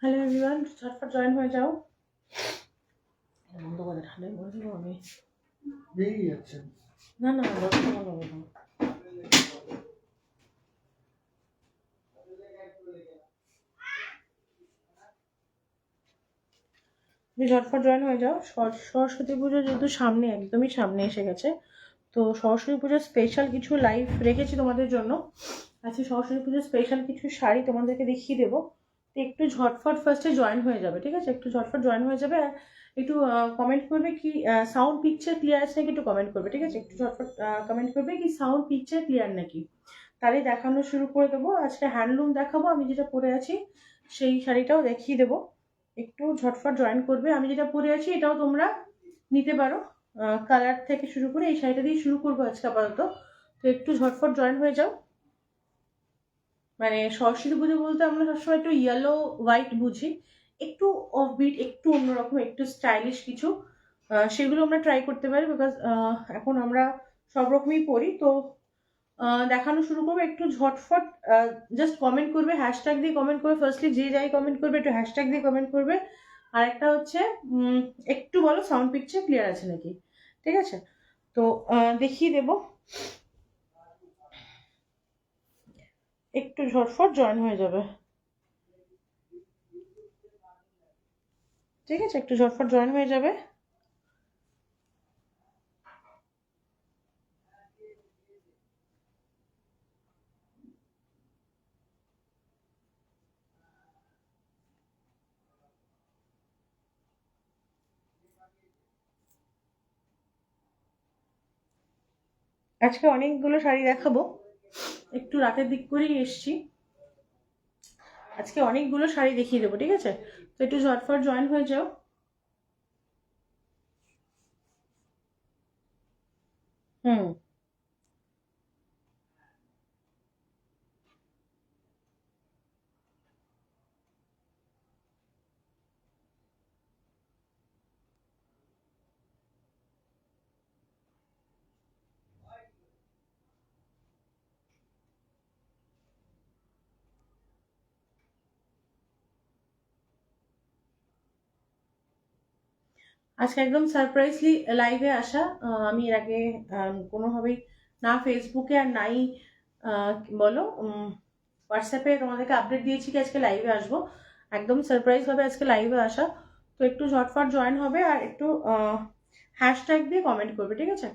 Hello everyone, ঝটপট join হয়ে যাও। বন্ধ করে ঠান্ডায় বলে দেবো আমি। বেরিয়ে যাচ্ছে না না, দরকার হবে না। তুমি ঝটপট জয়েন হয়ে যাও। সরস্বতী পুজো যেহেতু সামনে, একদমই সামনে এসে গেছে, তো সরস্বতী পুজোর স্পেশাল কিছু লাইভ রেখেছি তোমাদের জন্য। আচ্ছা, সরস্বতী পুজোর স্পেশাল কিছু শাড়ি তোমাদেরকে দেখিয়ে দেবো। তো একটু ঝটফট ফার্স্টে জয়েন হয়ে যাবে, ঠিক আছে? একটু ঝটফট জয়েন হয়ে যাবে। আর একটু কমেন্ট করবে কি সাউন্ড পিকচার ক্লিয়ার আছে নাকি, একটু কমেন্ট করবে, ঠিক আছে? একটু ঝটফট কমেন্ট করবে কি সাউন্ড পিকচার ক্লিয়ার নাকি। তাহলে দেখানো শুরু করে দেবো। আজকে হ্যান্ডলুম দেখাবো, আমি যেটা পরে আছি সেই শাড়িটাও দেখিয়ে দেবো। একটু ঝটফট জয়েন করবে। আমি যেটা পরে আছি এটাও তোমরা নিতে পারো। কালার থেকে শুরু করে এই শাড়িটা দিয়ে শুরু করবো আজকে আপাতত। তো একটু ঝটফট জয়েন হয়ে যাও। মানে সরস্বতী পুজো বলতে আমরা সবসময় একটু ইয়েলো হোয়াইট বুঝি, একটু অফবিট, একটু অন্যরকম, একটু স্টাইলিশ কিছু সেগুলো আমরা ট্রাই করতে পারি। বিকজ এখন আমরা সব রকমই পরি, তো দেখানো শুরু করবো। একটু ঝটফট জাস্ট কমেন্ট করবে, হ্যাশট্যাগ দিয়ে কমেন্ট করবে। ফার্স্টলি যে যাই কমেন্ট করবে একটু হ্যাশট্যাগ দিয়ে কমেন্ট করবে। আর একটা হচ্ছে একটু বলো সাউন্ড পিকচার ক্লিয়ার আছে নাকি, ঠিক আছে? তো দেখিয়ে দেবো। একটু ঝটফট জয়েন হয়ে যাবে, ঠিক আছে? একটু ঝটফট জয়েন হয়ে যাবে। আজকে অনেকগুলো শাড়ি দেখাবো, একটু রাতের দিক করেই এসছি। আজকে অনেকগুলো শাড়ি দেখিয়ে দেবো, ঠিক আছে? তো একটু ঝটফট জয়েন হয়ে যাও। হুম। আজকে একদম সারপ্রাইজলি লাইভে আসা। আমি এর আগে কোনোভাবেই না ফেসবুকে আর নাই আহ, বলো হোয়াটসঅ্যাপে তোমাদেরকে আপডেট দিয়েছি কি আজকে লাইভে আসবো। একদম সারপ্রাইজ ভাবে আজকে লাইভে আসা। তো একটু ঝটফট জয়েন হবে আর একটু হ্যাশট্যাগ দিয়ে কমেন্ট করবে, ঠিক আছে?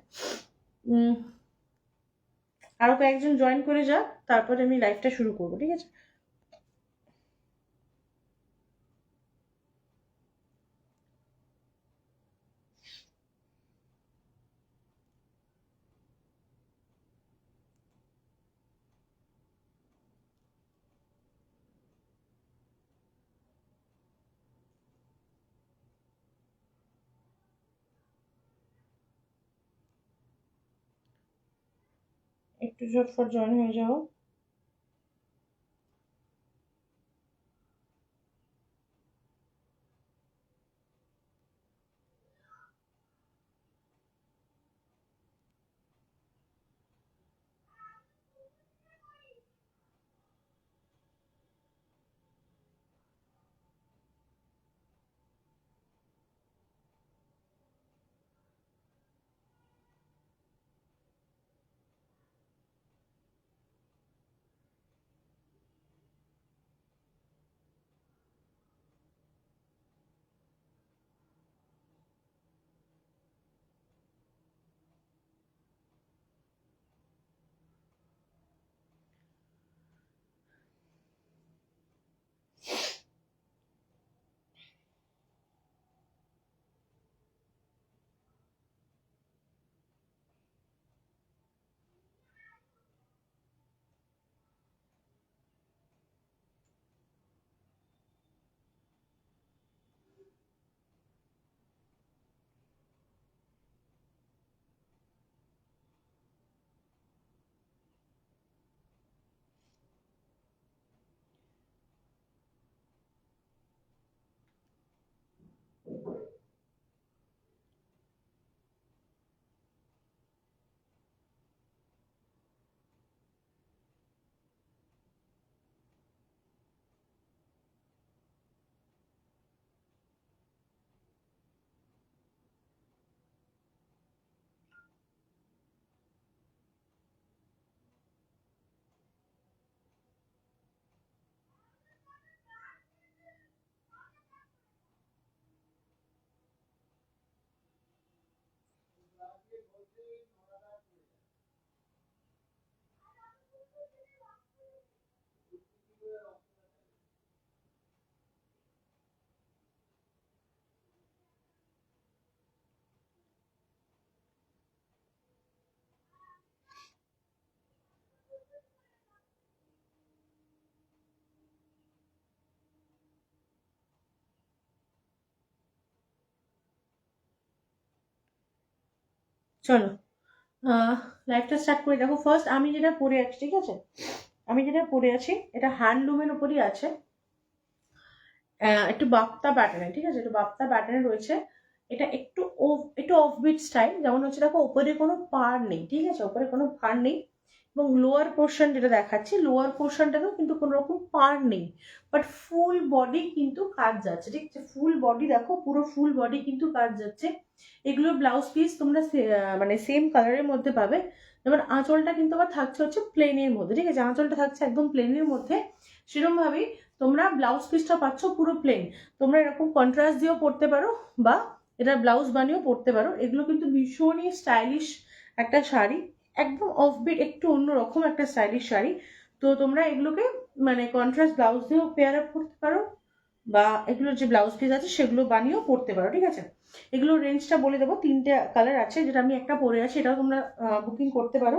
উম, আরো কয়েকজন জয়েন করে যাক, তারপরে আমি লাইভটা শুরু করবো, ঠিক আছে? একটু ঝটফট জয়েন হয়ে যাও। চলো লাইভটা স্টার্ট করে দেখো। ফার্স্ট আমি যেটা পরে আছি, ঠিক আছে, আমি যেটা পরে আছি এটা হ্যান্ডলুমের উপরই আছে, একটু বাপ্তা প্যাটার্নে, ঠিক আছে, একটু বাপ্তা প্যাটার্নে রয়েছে। এটা একটু অফবিট স্টাইল, যেমন হচ্ছে দেখো ওপরে কোনো পাড় নেই, ঠিক আছে, ওপরে কোনো পাড় নেই, এবং লোয়ার পোর্শন যেটা দেখাচ্ছি লোয়ার পোর্শনটাতেও কিন্তু কোনো রকম পাড় নেই, বাট ফুল বডি কিন্তু কাজ যাচ্ছে, ঠিক আছে, ফুল বডি দেখো, পুরো ফুল বডি কিন্তু কাজ যাচ্ছে। এগুলোর ব্লাউজ পিস তোমরা মানে সেম কালারের মধ্যে পাবে, যেমন আঁচলটা কিন্তু আবার থাকছে হচ্ছে প্লেনের মধ্যে, ঠিক আছে, আঁচলটা থাকছে একদম প্লেনের মধ্যে। সেরকম ভাবেই তোমরা ব্লাউজ পিসটা পাচ্ছ পুরো প্লেন। তোমরা এরকম কন্ট্রাস্ট দিয়েও পরতে পারো বা এটা ব্লাউজ বানিয়েও পরতে পারো। এগুলো কিন্তু ভীষণই স্টাইলিশ একটা শাড়ি, একদম অফবিট একটু অন্যরকম একটা স্টাইলিশ শাড়ি। তো তোমরা এগুলোকে মানে কন্ট্রাস্ট ব্লাউজ দিয়েও পেয়ার আপ করতে পারো, বা এগুলোর যে ব্লাউজ পিস আছে সেগুলো বানিয়েও পরতে পারো, ঠিক আছে। এগুলোর রেঞ্জটা বলে দেবো, 3টে কালার আছে, যেটা আমি একটা পরে আছি এটাও তোমরা বুকিং করতে পারো।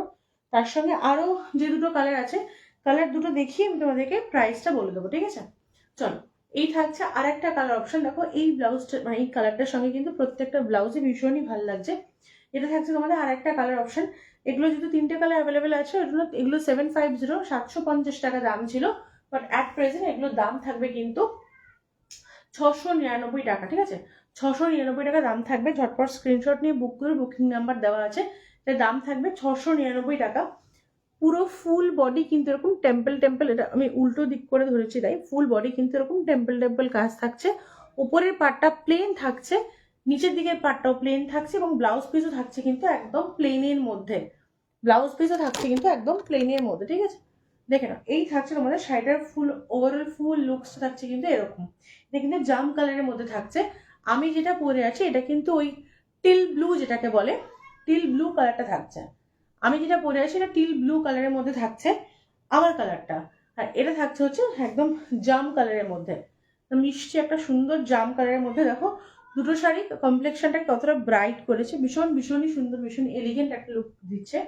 তার সঙ্গে আরও যে দুটো কালার আছে, কালার দুটো দেখিয়ে আমি তোমাদেরকে প্রাইসটা বলে দেবো, ঠিক আছে। চলো, এই থাকছে আর একটা কালার অপশন। দেখো এই ব্লাউজটা মানে এই কালারটার সঙ্গে কিন্তু প্রত্যেকটা ব্লাউজে ভীষণই ভালো লাগছে। এটা থাকছে তোমাদের আর একটা কালার অপশন। এগুলো যেহেতু 3টে কালার অ্যাভেলেবেল আছে, এগুলো 750 750 টাকা দাম ছিল, বাট অ্যাট প্রেজেন্ট এগুলোর দাম থাকবে কিন্তু 699 টাকা, ঠিক আছে, 699 টাকা দাম থাকবে। ঝটপট স্ক্রিনশট নিয়ে বুক করে, বুকিং নাম্বার দেওয়া আছে, এর দাম থাকবে 699 টাকা। পুরো ফুল বডি কিন্তু এরকম টেম্পল টেম্পল, এটা আমি উল্টো দিক করে ধরেছি তাই, ফুল বডি কিন্তু এরকম টেম্পল টেম্পল কাজ থাকছে। উপরের পার্টটা প্লেন থাকছে, নিচের দিকের পার্টটাও প্লেন থাকছে, এবং ব্লাউজ পিসও থাকছে কিন্তু একদম প্লেনের মধ্যে, ব্লাউজ পিসও থাকছে কিন্তু একদম প্লেনের মধ্যে, ঠিক আছে। দেখে নাও, এই থাকছে তোমাদের শাড়িটার ফুল ওভারঅল ফুল লুকস থাকছে কিন্তু এরকম। এটা কিন্তু জাম কালারের মধ্যে থাকছে। আমি যেটা পরে আছি এটা কিন্তু ওই টিল ব্লু যেটাকে বলে, টিল ব্লু কালারটা থাকছে। আমি যেটা পরে আছি এটা টিল ব্লু কালারের মধ্যে থাকছে আমার কালারটা, আর এটা থাকছে হচ্ছে একদম জাম কালারের মধ্যে, মিষ্টি একটা সুন্দর জাম কালারের মধ্যে। দেখো দুটো শাড়ি কমপ্লেক্সনটা কতটা ব্রাইট করেছে, ভীষণই সুন্দর, ভীষণ এলিগেন্ট একটা লুক দিচ্ছে।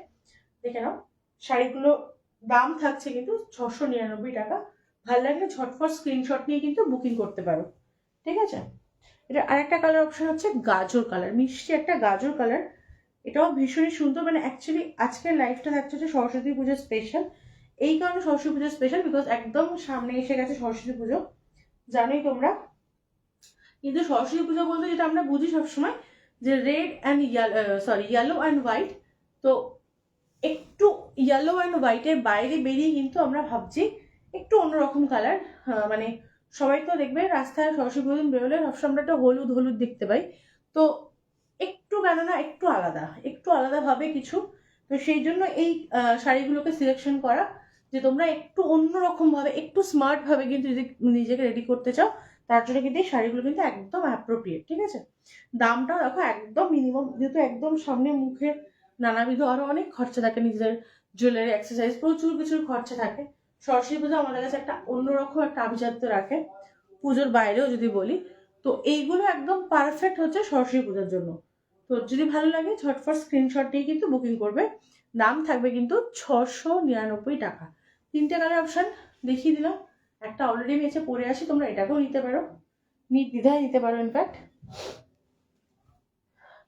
দেখে নাও, শাড়িগুলো দাম থাকছে কিন্তু 699 টাকা। ভালো লাগলে ঝটফট স্ক্রিনশট নিয়ে কিন্তু বুকিং করতে পারো, ঠিক আছে। এটা আরেকটা কালার অপশন হচ্ছে গাজর কালার, মিষ্টি একটা গাজর কালার, এটাও ভীষণই সুন্দর। মানে অ্যাকচুয়ালি আজকের লাইফটা থাকছে হচ্ছে সরস্বতী পুজোর স্পেশাল, এই কারণে সরস্বতী পুজোর স্পেশাল, বিকজ একদম সামনে এসে গেছে সরস্বতী পুজো, জানোই তোমরা। কিন্তু সরস্বতী পুজো বলতে যেটা আমরা বুঝি সবসময় যে red and yellow and white, তো একটু ইয়েলো অ্যান্ড হোয়াইটের বাইরে বেরিয়ে কিন্তু আমরা ভাবছি একটু অন্যরকম কালার। মানে সবাই তো দেখবে রাস্তায় সরস্বতী পুজো বেরোলে সবসময় আমরা একটা হলুদ হলুদ দেখতে পাই, তো একটু কেননা একটু আলাদাভাবে কিছু, তো সেই জন্য এই শাড়িগুলোকে সিলেকশন করা, যে তোমরা একটু অন্যরকম ভাবে একটু স্মার্ট ভাবে কিন্তু যদি নিজেকে রেডি করতে চাও, তার জন্য কিন্তু এই শাড়িগুলো কিন্তু একদম অ্যাপ্রোপ্রিয়েট, ঠিক আছে। দামটাও দেখো একদম মিনিমাম, যেহেতু একদম সামনে মুখের নানাবিধ আরো অনেক খরচা থাকে, নিজের জুয়েলারি এক্সারসাইজ প্রচুর কিছুর খরচা থাকে। সরস্বতী পুজো আমাদের কাছে একটা অন্যরকম একটা আভিজাত্য রাখে, পুজোর বাইরেও যদি বলি, তো এইগুলো একদম পারফেক্ট হচ্ছে সরস্বতী পুজোর জন্য। তো যদি ভালো লাগে ঝটফট স্ক্রিনশট দিয়ে কিন্তু বুকিং করবে। দাম থাকবে কিন্তু 699 টাকা। 3টে কালার অপশন দেখিয়ে দিলাম, একটা অলরেডি আমি এসে পরে আসি, তোমরা এটাকেও নিতে পারো, নির্দ্বিধায় নিতে পারো ইনফ্যাক্ট,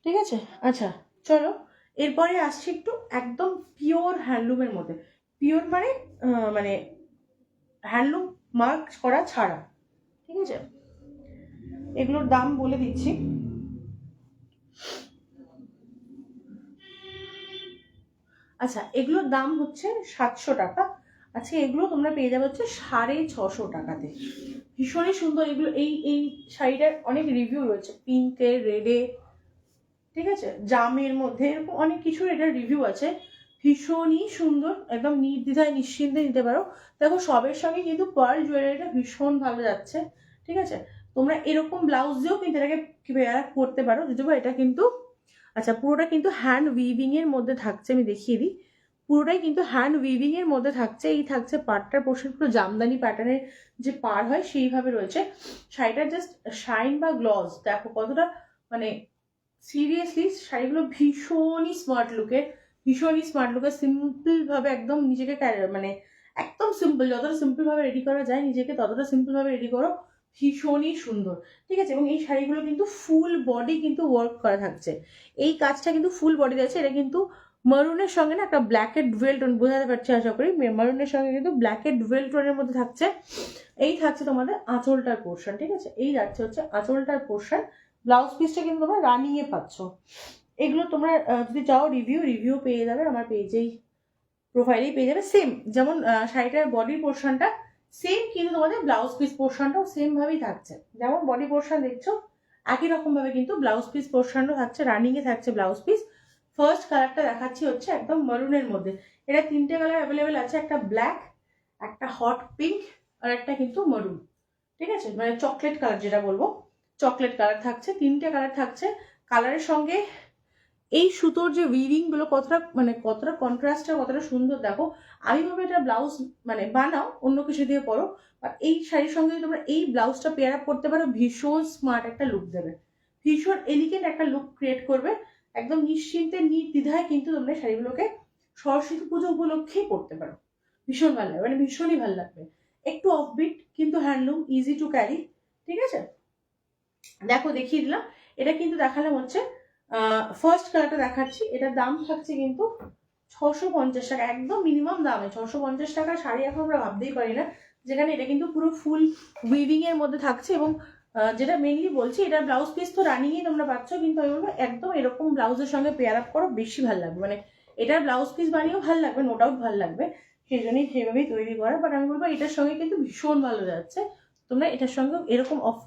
ঠিক আছে। আচ্ছা চলো, এরপরে আসছি একটু একদম পিওর হ্যান্ডলুমের মধ্যে। পিওর মানে মানে হ্যান্ডলুম মার্ক করা ছাড়া, ঠিক আছে। এগুলোর দাম বলে দিচ্ছি। আচ্ছা, এগুলোর দাম হচ্ছে 700 টাকা। আচ্ছা, এগুলো তোমরা পেয়ে যাবে হচ্ছে 650 টাকাতে। ভীষণই সুন্দর এগুলো। এই শাড়িটার অনেক রিভিউ রয়েছে, পিঙ্কে, রেডে, ঠিক আছে, জামের মধ্যে, এরকম অনেক কিছুর এটার রিভিউ আছে। ভীষণই সুন্দর, একদম নির্দ্বিধায় নিশ্চিন্তে নিতে পারো। দেখো সবের সঙ্গে কিন্তু পার্ল জুয়েলারিটা ভীষণ ভালো যাচ্ছে, ঠিক আছে। তোমরা এরকম ব্লাউজ দিয়েও কিন্তু এটাকে পেয়ার আপ করতে পারো, যদিও এটা কিন্তু আচ্ছা পুরোটা কিন্তু হ্যান্ড উইভিং এর মধ্যে থাকছে, আমি দেখিয়ে দিই। পুরোটাই কিন্তু হ্যান্ড উইভিং এর মধ্যে থাকছে। এই থাকছে পাড়টার পোর্শন, পুরো জামদানি প্যাটার্নের যে পাড় হয় সেইভাবে রয়েছে। শাড়িটার জাস্ট শাইন বা গ্লস দেখো কতটা, মানে সিরিয়াসলি শাড়িগুলো ভীষণই স্মার্ট লুকের, সিম্পল ভাবে একদম নিজেকে মানে একদম সিম্পল, যতটা সিম্পল ভাবে রেডি করা যায় নিজেকে ততটা সিম্পল ভাবে রেডি করো, ভীষণই সুন্দর, ঠিক আছে। এবং এই শাড়িগুলো কিন্তু ফুল বডি কিন্তু ওয়ার্ক করা থাকছে, এই কাজটা কিন্তু ফুল বডি আছে। এটা কিন্তু মারুনের সঙ্গে না একটা ব্ল্যাকের ডুয়েল টোন, বোঝাতে পারছি আশা করি, মারুনের সঙ্গে কিন্তু ব্ল্যাকের ডুয়েল টোনের মধ্যে থাকছে। এই থাকছে তোমাদের আঁচলটার পোর্শন, ঠিক আছে, এই যাচ্ছে হচ্ছে আঁচলটার পোর্শন। ব্লাউজ পিসটা কিন্তু তোমরা রানিংয়ে পাচ্ছ। এগুলো তোমরা যদি চাও রিভিউ পেয়ে যাবে আমার পেজেই, প্রোফাইলেই পেয়ে যাবে। সেম যেমন শাড়িটার বডির পোর্শনটা সেম, কিন্তু তোমাদের ব্লাউজ পিস পোর্শনটাও সেম ভাবেই থাকছে। যেমন বডি পোর্শন দেখছো একই রকম ভাবে কিন্তু ব্লাউজ পিস পোর্শনটাও থাকছে, রানিংয়ে থাকছে ব্লাউজ পিস। ফার্স্ট কালারটা দেখাচ্ছি হচ্ছে একদম মারুনের মধ্যে। এটা 3টে কালার অ্যাভেলেবেল আছে, একটা ব্ল্যাক, একটা হট পিঙ্ক, আর একটা কিন্তু মারুন, ঠিক আছে, মানে চকলেট কালার যেটা বলবো, চকলেট কালার থাকছে। 3টে কালার থাকছে। কালারের সঙ্গে এই সুতোর যে উইভিং গুলো কতটা কন্ট্রাস্ট আর কতটা সুন্দর দেখো। আমি ভাবে এটা ব্লাউজ মানে বানাও অন্য কিছু দিয়ে পরো, বা এই শাড়ির সঙ্গে যদি তোমরা এই ব্লাউজটা পেয়ার আপ করতে পারো, ভীষণ স্মার্ট একটা লুক দেবে, ভীষণ এলিগেন্ট একটা লুক ক্রিয়েট করবে। একদম নিশ্চিন্তে নির্দ্বিধায় কিন্তু তোমরা শাড়িগুলোকে সরস্বতী পুজো উপলক্ষেই পরতে পারো। ভীষণ ভালো লাগবে, মানে ভীষণই ভালো লাগবে। একটু অফবিট কিন্তু হ্যান্ডলুম, ইজি টু ক্যারি, ঠিক আছে। দেখো দেখিয়ে দিলাম। এটা কিন্তু দেখালাম হচ্ছে ফার্স্ট কালারটা দেখাচ্ছি। এটার দাম থাকছে কিন্তু 650 টাকা, একদম মিনিমাম দামে 650 টাকা শাড়ি এখন আমরা ভাবতেই পারি না, যেখানে এটা কিন্তু পুরো ফুল উইভিং এর মধ্যে থাকছে। এবং যেটা মেনলি বলছি, এটা ব্লাউজ পিস তো রানিংই তোমরা পাচ্ছ, কিন্তু আমি বলবো একদম এরকম ব্লাউজের সঙ্গে পেয়ার আপ করো, বেশি ভালো লাগবে। মানে এটার ব্লাউজ পিস বানিয়েও ভালো লাগবে, নো ডাউট ভালো লাগবে, সেই জন্যই সেভাবেই তৈরি করা। বাট আমি বলবো এটার সঙ্গে কিন্তু ভীষণ ভালো যাচ্ছে। তোমরা এটার সঙ্গে এরকম অফ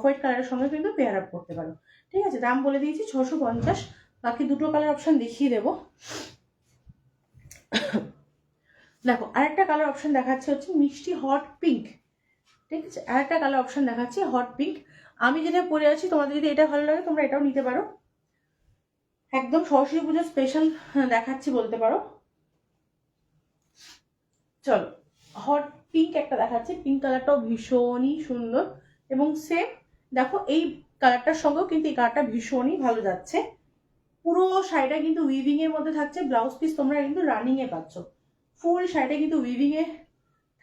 হোয়াইট কালারের সঙ্গে কিন্তু পেয়ার আপ করতে পারো, ঠিক আছে। দাম বলে দিয়েছি 650। বাকি দুটো কালার অপশন দেখিয়ে দেবো। দেখো আরেকটা কালার অপশন দেখাচ্ছে হচ্ছে মিষ্টি হট পিঙ্ক, ঠিক আছে, আরেকটা কালার অপশন দেখাচ্ছে হট পিঙ্ক। আমি যেটা পরে আছি, তোমাদের যদি এটা ভালো লাগে তোমরা এটাও নিতে পারো। একদম সরস্বতী পুজোর স্পেশাল দেখাচ্ছি বলতে পারো। চলো হট পিঙ্ক একটা দেখাচ্ছি, পিঙ্ক কালারটাও ভীষণই সুন্দর। এবং সেম দেখো এই কালারটার সঙ্গেও কিন্তু এই কালারটা ভীষণই ভালো যাচ্ছে। পুরো শাড়িটা কিন্তু উইভিং এর মধ্যে থাকছে, ব্লাউজ পিস তোমরা কিন্তু রানিং এ পাচ্ছ। ফুল শাড়িটা কিন্তু উইভিং এ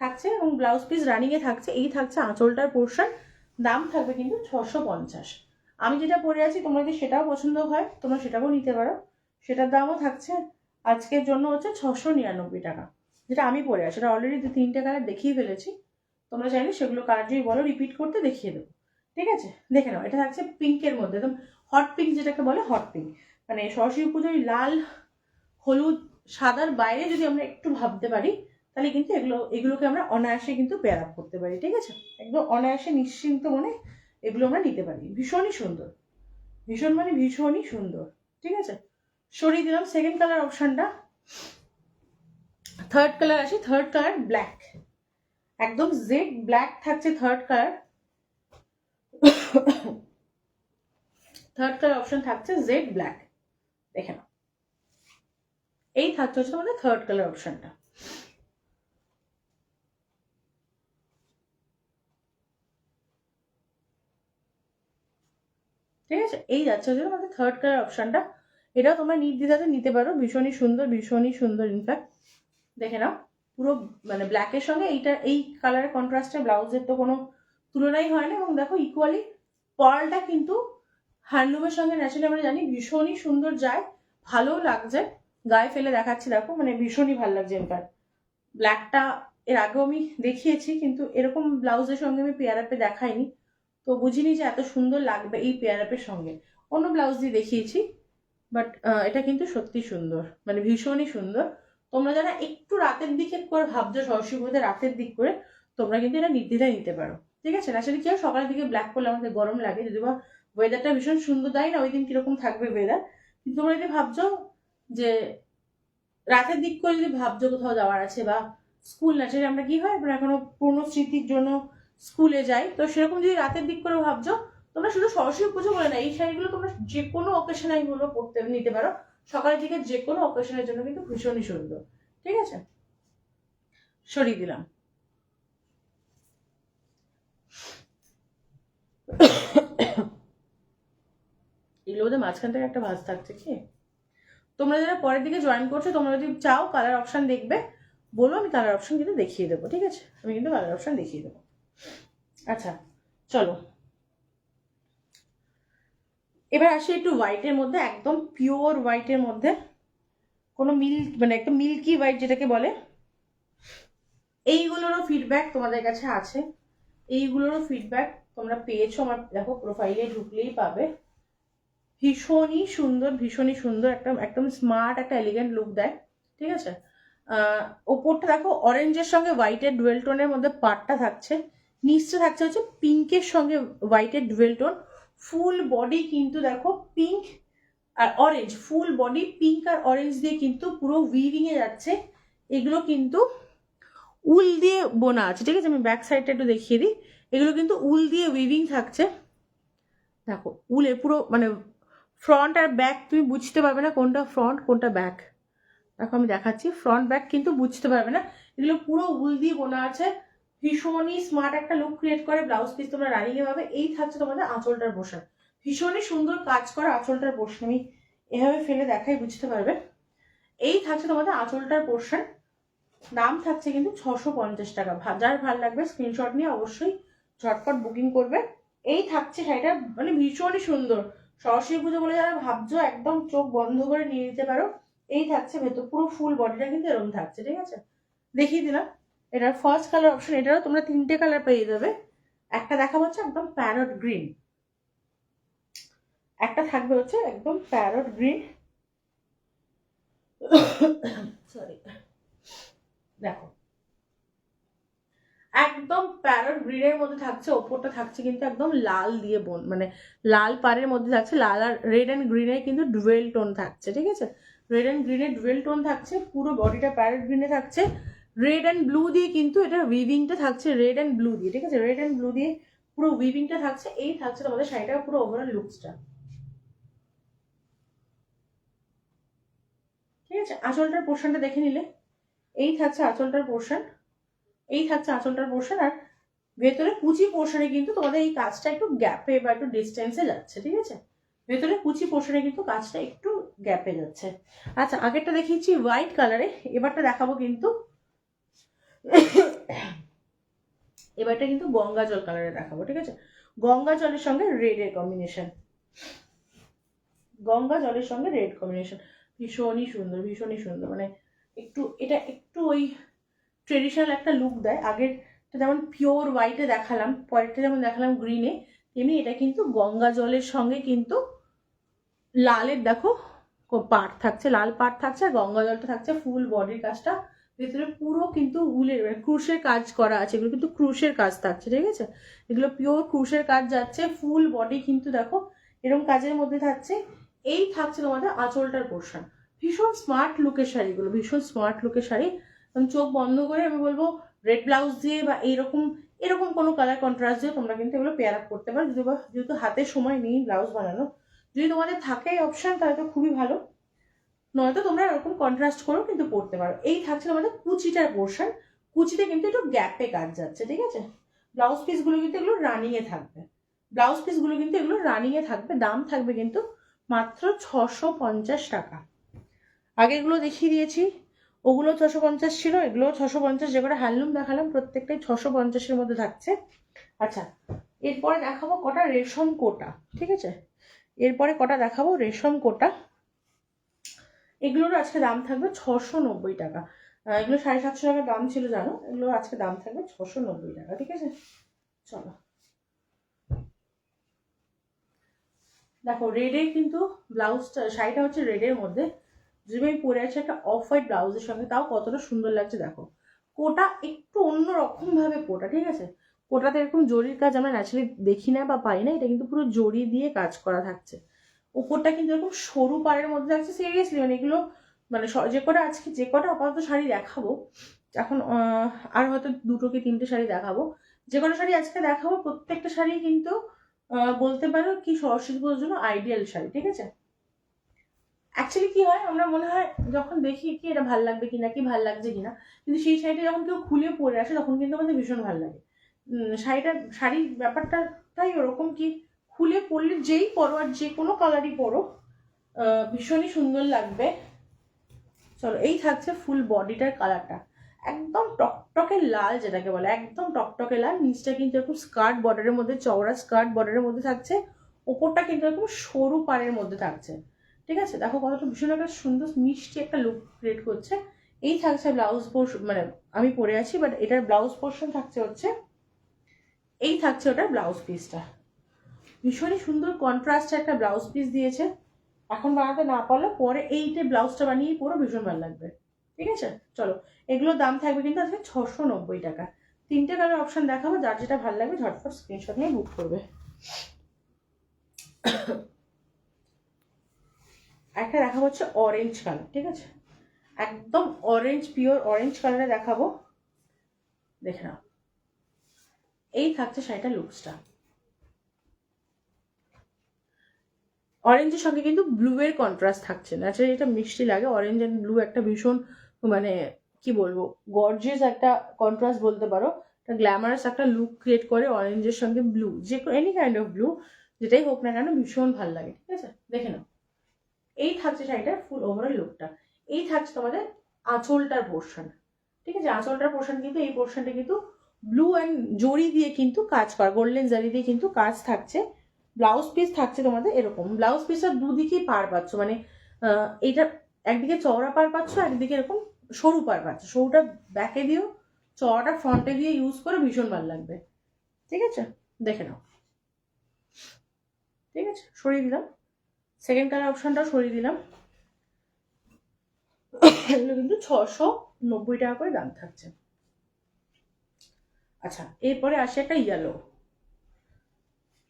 থাকছে এবং ব্লাউজ পিস রানিং এ থাকছে। এই থাকছে আঁচলটার পোর্শন। দাম থাকবে কিন্তু 650। আমি যেটা পরে আছি তোমরা যদি সেটাও পছন্দ হয় তোমরা সেটাও নিতে পারো, সেটার দামও থাকছে আজকের জন্য হচ্ছে 699 টাকা। যেটা আমি পরে আছি সেটা অলরেডি 2-3টে কালার দেখিয়ে ফেলেছি, তোমরা চাইলে সেগুলো কালার যদি বলো রিপিট করতে দেখিয়ে দেবো, ঠিক আছে। দেখে নাও, এটা থাকছে পিঙ্কের মধ্যে, একদম হট পিঙ্ক যেটাকে বলে, হট পিঙ্ক। মানে সরস্বতী পুজোয় লাল হলুদ সাদার বাইরে যদি আমরা একটু ভাবতে পারি, তাহলে কিন্তু এগুলোকে আমরা অনায়াসে কিন্তু পেয়ার আপ করতে পারি, ঠিক আছে। একদম অনায়াসে নিশ্চিন্ত মনে এগুলো আমরা নিতে পারি। ভীষণই সুন্দর, ভীষণই সুন্দর, ঠিক আছে। সরিয়ে দিলাম সেকেন্ড কালার অপশনটা। থার্ড কালার আসি, থার্ড কালার ব্ল্যাক, একদম জেড ব্ল্যাক থাকছে third colour. Third colour option থাকছে জেড ব্ল্যাক, দেখে নাও। এই থাকছে হচ্ছে আমাদের থার্ড কালার অপশনটা। ঠিক আছে, এই যাচ্ছে হচ্ছে আমাদের থার্ড কালার অপশনটা। এটাও তোমরা নির্দ্বিধাতে নিতে পারো, ভীষণই সুন্দর ইনফ্যাক্ট। দেখে নাও পুরো মানে ব্ল্যাকের সঙ্গে এইটা এই কালারের কন্ট্রাস্টে ব্লাউজের তো কোনো তুলনাই হয় না। এবং দেখো ইকুয়ালি পার্লটা কিন্তু হ্যান্ডলুমের সঙ্গে ন্যাচারালি আমরা জানি ভীষণই সুন্দর যায়, ভালো লাগছে। গায়ে ফেলে দেখাচ্ছি দেখো, মানে ভীষণই ভালো লাগছে। ইনফ্যাক্ট ব্ল্যাকটা এর আগেও আমি দেখিয়েছি, কিন্তু এরকম ব্লাউজের সঙ্গে আমি পেয়ার আপে দেখাইনি, তো বুঝিনি যে এত সুন্দর লাগবে এই পেয়ার আপের সঙ্গে। অন্য ব্লাউজ দিয়ে দেখিয়েছি, বাট এটা কিন্তু সত্যি সুন্দর, মানে ভীষণই সুন্দর। তোমরা যারা একটু রাতের দিকে করে ভাবছো সরস্বতী পুজোতে রাতের দিক করে, তোমরা কিন্তু এটা নির্দ্বিধায় নিতে পারো, ঠিক আছে। আসলে কি হয় সকালের দিকে ব্ল্যাক করলে আমাদের গরম লাগে, যদি বা ওয়েদারটা ভীষণ সুন্দর, তাই না, ওই দিন কিরকম থাকবে ওয়েদার। কিন্তু তোমরা যদি ভাবছো যে রাতের দিক করে যদি ভাবছো কোথাও যাওয়ার আছে, বা স্কুল আছে, আমরা কি হয় আমরা এখনো পুরনো স্মৃতির জন্য স্কুলে যাই, তো সেরকম যদি রাতের দিক করে ভাবছো, তোমরা শুধু সরস্বতী পুজো বলে না, এই শাড়িগুলো তোমরা যে কোনো অকেশনে আমি বলবো পড়তে নিতে পারো। সকালের দিকে যে কোনো অকেশনের জন্য কিন্তু ভীষণই সুন্দর, ঠিক আছে। সরিয়ে দিলাম। এগুলোতে মাঝখান থেকে একটা ভাঁজ থাকছে কি। তোমরা যারা পরের দিকে জয়েন করছো, তোমরা যদি চাও কালার অপশন দেখবে বলো, আমি কালার অপশন কিন্তু দেখিয়ে দেবো, ঠিক আছে। আমি কিন্তু কালার অপশন দেখিয়ে দেবো। আচ্ছা, চলো এবার আসি একটু হোয়াইটের মধ্যে, একদম পিওর হোয়াইটের মধ্যে, কোনো মিল্ক মানে একটা মিল্কি হোয়াইট যেটাকে বলে। এইগুলোরও ফিডব্যাক তোমাদের কাছে আছে, এইগুলোরও ফিডব্যাক তোমরা পেয়েছো, আমার দেখো প্রোফাইলে ঢুকলেই পাবে। ভীষণই সুন্দর, ভীষণই সুন্দর, একদম একদম স্মার্ট একটা এলিগেন্ট লুক দেয়, ঠিক আছে। ওপরটা দেখো অরেঞ্জের সঙ্গে হোয়াইটের ডুয়েল টোনের মধ্যে পাটটা থাকছে, নিচটা থাকছে হচ্ছে পিঙ্কের সঙ্গে হোয়াইটের ডুয়েল টোন। ফুল বডি কিন্তু দেখো পিঙ্ক আর অরেঞ্জ, ফুল বডি পিঙ্ক আর অরেঞ্জ দিয়ে কিন্তু পুরো উইভিং এ যাচ্ছে। এগুলো কিন্তু উল দিয়ে বোনা আছে, ঠিক আছে। আমি ব্যাক সাইডটা একটু দেখিয়ে দিই, এগুলো কিন্তু উল দিয়ে উইভিং থাকছে। দেখো উলে পুরো মানে ফ্রন্ট আর ব্যাক তুমি বুঝতে পারবে না কোনটা ফ্রন্ট কোনটা ব্যাক। দেখো আমি দেখাচ্ছি, ফ্রন্ট ব্যাক কিন্তু বুঝতে পারবে না, এগুলো পুরো উল দিয়ে বোনা আছে। ভীষণই স্মার্ট একটা লুক ক্রিয়েট করে। ব্লাউজ পিস তোমরা রানিং এ পাবে। এই থাকছে তোমাদের আঁচলটার পোর্শন, ভীষণই সুন্দর কাজ করা আঁচলটার পোর্শন। আমি এভাবে ফেলে দেখাই বুঝতে পারবে। এই থাকছে তোমাদের আঁচলটার পোর্শন। দাম থাকছে কিন্তু 650 টাকা। যার ভালো লাগবে স্ক্রিনশট নিয়ে অবশ্যই ঝটপট বুকিং করবে। এই থাকছে শাড়িটা, মানে ভীষণই সুন্দর। সরস্বতী পুজো বলে যারা ভাবছো একদম চোখ বন্ধ করে নিয়ে নিতে পারো। এই থাকছে ভেতর, পুরো ফুল বডিটা কিন্তু এরকম থাকছে, ঠিক আছে। দেখিয়ে দিলাম এটার ফার্স্ট কালার অপশন। এটারও তোমরা 3টে কালার পেয়ে যাবে। একটা দেখা হচ্ছে একদম প্যারট গ্রিন, একটা থাকবে হচ্ছে একদম প্যারট গ্রিন, সরি দেখো একদম প্যারট গ্রিনের মধ্যে থাকছে। ওপরটা থাকছে কিন্তু একদম লাল দিয়ে বোন, মানে লাল পাড়ের মধ্যে থাকছে। লাল আর রেড অ্যান্ড গ্রিনের কিন্তু ডুয়েল টোন থাকছে, ঠিক আছে। রেড অ্যান্ড গ্রিনের ডুয়েল টোন থাকছে, পুরো বডিটা প্যারট গ্রিনে থাকছে। রেড অ্যান্ড ব্লু দিয়ে কিন্তু এটা উইভিংটা থাকছে, রেড অ্যান্ড ব্লু দিয়ে, ঠিক আছে। রেড অ্যান্ড ব্লু দিয়ে পুরো উইভিংটা থাকছে। এই থাকছে তোমাদের শাড়িটার পুরো ওভারঅল লুকসটা, ঠিক আছে। আঁচলটার পোর্শনটা দেখে নিলে এই থাকছে আঁচলটার পোর্শন, এই থাকছে আঁচলটার পোর্শন। আর ভেতরে কুচি পোর্শনে কিন্তু তোমাদের এই কাজটা একটু গ্যাপে বা একটু ডিস্টেন্সে যাচ্ছে, ঠিক আছে। ভেতরে কুচি পোর্শনে কিন্তু কাজটা একটু গ্যাপে যাচ্ছে। আচ্ছা আগেরটা দেখিয়েছি হোয়াইট কালারে, এবারটা দেখাবো কিন্তু এবারটা কিন্তু গঙ্গা জল কালারে দেখাবো, ঠিক আছে। গঙ্গা জলের সঙ্গে রেডের কম্বিনেশন, গঙ্গা জলের সঙ্গে রেড কম্বিনেশন, ভীষণই সুন্দর, ভীষণই সুন্দর। মানে একটু এটা একটু ওই ট্রেডিশনাল একটা লুক দেয়। আগের যেমন পিওর হোয়াইটে দেখালাম, পরেরটা যেমন দেখালাম গ্রিনে, তেমনি এটা কিন্তু গঙ্গা জলের সঙ্গে কিন্তু লালের দেখো পাট থাকছে, লাল পাট থাকছে। আর গঙ্গা জলটা থাকছে ফুল বডির কাজটা, ভেতরে পুরো কিন্তু উলের ক্রুশের কাজ করা আছে। এগুলো কিন্তু ক্রুশের কাজ থাকছে, ঠিক আছে। এগুলো পিওর ক্রুশের কাজ যাচ্ছে। ফুল বডি কিন্তু দেখো এরকম কাজের মধ্যে থাকছে। এই থাকছে তোমাদের আঁচলটার পোর্শন। ভীষণ স্মার্ট লুকের শাড়িগুলো, ভীষণ স্মার্ট লুকের শাড়ি। চোখ বন্ধ করে আমি বলবো রেড ব্লাউজ দিয়ে বা এরকম এরকম কোনো কালার কন্ট্রাস্ট দিয়ে তোমরা কিন্তু এগুলো পেয়ার আপ করতে পারো। যেহেতু হাতে সময় নেই ব্লাউজ বানানো, যদি তোমাদের থাকে অপশন তাহলে তো খুবই ভালো, নয়তো তোমরা এরকম কন্ট্রাস্ট করেও কিন্তু পড়তে পারো। এই থাকছে আমাদের কুচিটার পোর্শন, কুচিতে কিন্তু একটু গ্যাপে কাজ যাচ্ছে, ঠিক আছে। ব্লাউজ পিসগুলো কিন্তু এগুলো রানিং এ থাকবে, ব্লাউজ পিসগুলো কিন্তু এগুলো রানিং এ থাকবে। দাম থাকবে কিন্তু মাত্র 650 টাকা। আগেগুলো দেখিয়ে দিয়েছি, ওগুলো 650 ছিল, এগুলো 650। যে কটা হ্যান্ডলুম দেখালাম প্রত্যেকটাই 650-এর মধ্যে থাকছে। আচ্ছা এরপরে দেখাবো কটা রেশম কোটা, ঠিক আছে। এরপরে কটা দেখাবো রেশম কোটা, এগুলোর আজকে দাম থাকবে 690 টাকা। এগুলো 750 টাকা দাম ছিল জানো, এগুলো আজকে দাম থাকবে 690 টাকা, ঠিক আছে। চলো দেখো রেডের কিন্তু ব্লাউজটা, শাড়িটা হচ্ছে রেডের মধ্যে, যদি আমি পরে আছি একটা অফ হোয়াইট ব্লাউজের সঙ্গে, তাও কতটা সুন্দর লাগছে দেখো। কোটা একটু অন্যরকম ভাবে কোটা, ঠিক আছে। কোটাতে এরকম জরির কাজ আমরা ন্যাচারালি দেখি না বা পাই না, এটা কিন্তু পুরো জরি দিয়ে কাজ করা থাকছে। উপরটা কিন্তু এরকম সরু পাড়ের মধ্যে থাকছে। সিরিয়াসলি মানে এগুলো মানে যে কটা আজকে যে কটা আপাতত শাড়ি দেখাবো এখন, আর হয়তো 2 কি 3টে শাড়ি দেখাবো। যে কটা শাড়ি আজকে দেখাবো প্রত্যেকটা শাড়ি কিন্তু বলতে পারো কি সরস্বতী পুজোর জন্য আইডিয়াল শাড়ি, ঠিক আছে। অ্যাকচুয়ালি কি হয়, আমরা মনে হয় যখন দেখি কি এটা ভাল লাগবে কিনা, কি ভাল লাগছে কিনা, কিন্তু সেই শাড়িটা যখন কেউ খুলে পরে আসে তখন কিন্তু আমাদের ভীষণ ভালো লাগে। শাড়ির ব্যাপারটাই ওরকম, কি খুলে পরলে যেই পরো আর যে কোনো কালারই পরো ভীষণই সুন্দর লাগবে। চলো এই থাকছে ফুল বডিটার কালারটা, একদম টকটকে লাল, যেটাকে বলে একদম টকটকে লাল। নিচটা কিন্তু এরকম স্কার্ট বর্ডারের মধ্যে, চওড়া স্কার্ট বর্ডারের মধ্যে থাকছে। ওপরটা কিন্তু এরকম সরু পাড়ের মধ্যে থাকছে। ঠিক আছে, দেখো কতটা ভীষণ একটা সুন্দর মিষ্টি একটা লুক ক্রিয়েট করছে। এই থাকছে ব্লাউজ পোর্শন, মানে আমি পরে আছি বাট এটার ব্লাউজ পোর্শন থাকছে হচ্ছে এই থাকছে ওটার ব্লাউজ পিসটা। ভীষণই সুন্দর কন্ট্রাস্টে একটা ব্লাউজ পিস দিয়েছে। এখন বানাতে না পারলে পরে এইটা ব্লাউজটা বানিয়ে পুরো ভীষণ ভালো লাগবে। ঠিক আছে, চলো এগুলোর দাম থাকবে কিন্তু আজকে 690 টাকা। 3টে কালার অপশন দেখাবো, যার যেটা ভালো লাগবে ঝটফট স্ক্রিনশট নিয়ে বুক করবে। একটা দেখাবো হচ্ছে অরেঞ্জ কালার। ঠিক আছে, একদম অরেঞ্জ, পিওর অরেঞ্জ কালারে দেখাবো, দেখে নাও। এই থাকছে শাড়িটার লুকসটা। অরেঞ্জের সঙ্গে কিন্তু ব্লু এর কন্ট্রাস্ট থাকছে না, আচ্ছা এটা মিষ্টি লাগে। অরেঞ্জ অ্যান্ড ব্লু একটা ভীষণ মানে কি বলবো, গর্জিয়াস একটা কন্ট্রাস্ট বলতে পারো। একটা গ্ল্যামারাস একটা লুক ক্রিয়েট করে অরেঞ্জের সঙ্গে ব্লু, যে এনি কাইন্ড অফ ব্লু যেটাই হোক না কেন ভীষণ ভালো লাগে। ঠিক আছে, দেখে নাও। এই থাকছে শাড়িটার ফুল ওভারঅল লুকটা। এই থাকছে তোমাদের আঁচলটার পোর্শন। ঠিক আছে, আঁচলটার পোর্শন কিন্তু এই পোর্শনটা কিন্তু ব্লু অ্যান্ড জরি দিয়ে কিন্তু কাজ করা, গোল্ডেন জারি দিয়ে কিন্তু কাজ থাকছে। ব্লাউজ পিস থাকছে তোমাদের এরকম, ব্লাউজ পিসটা দুদিকেই পার পাচ্ছ, মানে এইটা একদিকে চওড়া পার পাচ্ছ, একদিকে এরকম সরু পার পাচ্ছ। সরুটা ব্যাকে দিও, চওড়াটা ফ্রন্টে দিয়ে ইউজ করে ভীষণ ভালো লাগবে। ঠিক আছে, দেখে নাও। ঠিক আছে, সরিয়ে দিলাম, সেকেন্ড কালার অপশনটাও সরিয়ে দিলাম। এগুলো কিন্তু 690 টাকা করে দাম থাকছে। আচ্ছা, এরপরে আসে একটা ইয়েলো।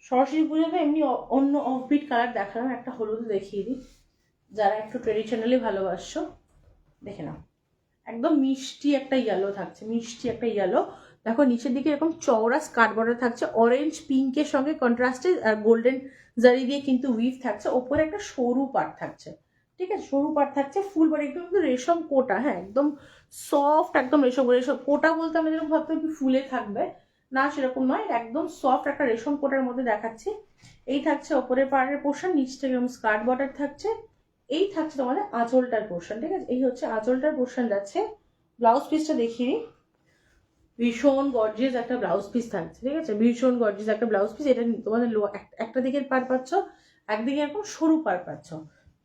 সরস্বতী পুজোতে এমনি অন্য অফবিট কালার দেখালাম, একটা হলুদ দেখিয়ে দিই, যারা একটু ট্রেডিশনালি ভালোবাসছো দেখে নাও। একদম মিষ্টি একটা ইয়েলো থাকছে, মিষ্টি একটা ইয়েলো। দেখো নিচের দিকে এরকম চওড়া স্কার্ট বর্ডার থাকছে অরেঞ্জ পিঙ্কের সঙ্গে কন্ট্রাস্টে, আর গোল্ডেন জারি দিয়ে কিন্তু উইভ থাকছে। ওপরে একটা সরু পাট থাকছে। ঠিক আছে, সরু পাট থাকছে, ফুল বডি একদম কিন্তু রেশম কোটা, হ্যাঁ একদম সফট, একদম রেশম রেশম কোটা বলতে আমরা যেরকম ভাবতাম কি ফুলে থাকবে, না সেরকম নয়, একদম সফট একটা রেশম কোটার মধ্যে দেখাচ্ছি। এই থাকছে ওপরের পাড়ের পোর্শন, নিচ থেকে এরকম স্কার্ট বর্ডার থাকছে। এই থাকছে তোমাদের আঁচলটার পোর্শন। ঠিক আছে, এই হচ্ছে আঁচলটার পোর্শন যাচ্ছে। ব্লাউজ পিসটা দেখিয়ে দিই, ভীষণ গর্জিয়াস একটা ব্লাউজ পিস থাকছে। ঠিক আছে, ভীষণ গর্জিয়াস একটা ব্লাউজ পিস। এটা তোমাদের একটা দিকের পার পাচ্ছ, একদিকে এরকম সরু পার পাচ্ছ।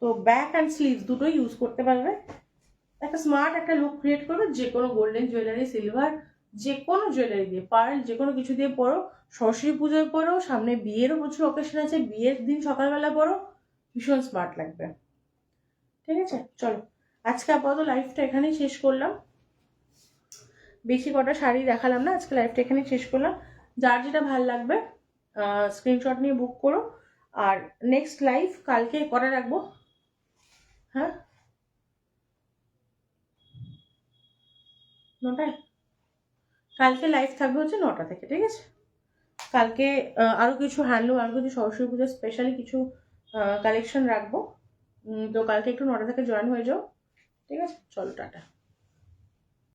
তো ব্যাক অ্যান্ড স্লিভ দুটোই ইউজ করতে পারবে। একটা স্মার্ট একটা লুক ক্রিয়েট করবে, যে কোনো গোল্ডেন জুয়েলারি, সিলভার, যে কোনো জুয়েলারি দিয়ে, পার্ল, যে কোনো কিছু দিয়ে পরো। সরস্বতী পুজোয় পরো, সামনে বিয়েরও প্রচুর অকেশন আছে, বিয়ের দিন সকালবেলা পরো, ভীষণ স্মার্ট লাগবে। ঠিক আছে, চলো আজকে আপাতত লাইফটা এখানেই শেষ করলাম। বেশি কটা শাড়ি দেখালাম না, আজকে লাইভটা এখানেই শেষ করলাম। যার যেটা ভালো লাগবে স্ক্রিনশট নিয়ে বুক করো। আর নেক্সট লাইভ কালকে কটা রাখবো? হ্যাঁ, 9টায়। কালকে লাইভ থাকবে হচ্ছে 9টা থেকে। ঠিক আছে, কালকে আরও কিছু হ্যান্ডলুম, আরও কিছু সরস্বতী পুজোর স্পেশালি কিছু কালেকশন রাখবো। তো কালকে একটু 9টা থেকে জয়েন হয়ে যাও। ঠিক আছে, চলো টাটা।